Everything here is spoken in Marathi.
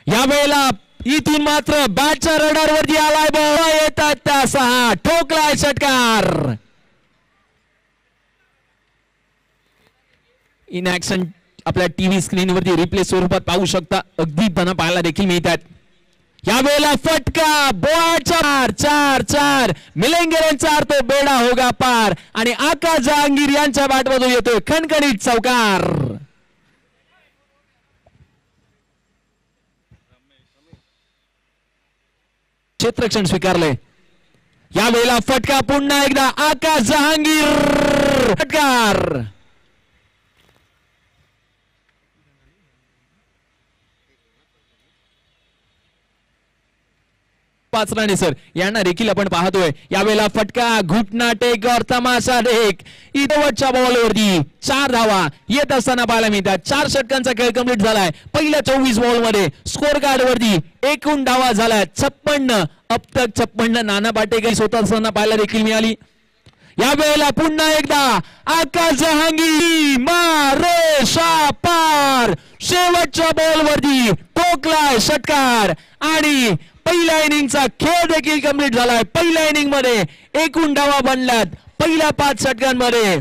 यावेळेला इथून मात्र बॅटच्या रडारवरती आलाय बॉल येतात त्या 6 ठोकलाय षटकार. इन ऍक्शन आपल्या टीव्ही स्क्रीनवरती रिप्ले स्वरूपात पाहू शकता, अगदी त्यांना पाहायला देखील मिळतात. यावेळेला फटका बोळाचा 4-4 मिलेंगेरेंचा तो बेडा होगा पार आणि आकाश जहांगीर यांच्या बॅटमधून येतोय खणखणीत चौकार. क्षेत्ररक्षण स्वीकारले. यावेळेला फटका पुन्हा एकदा आकाश जहांगीर फटकार. पाच राणे सर यांना देखील आपण पाहतोय. यावेळेला फटका घुटना टेक और तमाशा टेक इतवटच्या बॉलवरती 4 धावा येत असताना पाहायला मिळतात. 4 षटकांचा खेळ कंप्लीट झालाय. पहिल्या 24 बॉल मध्ये स्कोर कार्ड वरती एकूण धावा झाल्या 56. अब तक 56 नाना पाटेकर स्वतः असताना पाहायला देखील मिळाली. यावेळेला पुन्हा एकदा आकाश जहांगीर मारे पार शेवटच्या बॉल वरती ठोकलाय षटकार आणि पहिल्या इनिंगचा खेळ देखील कंप्लीट झालाय. पहिल्या इनिंग मध्ये एकूण धावा बनल्यात पहिल्या 5 षटकांमध्ये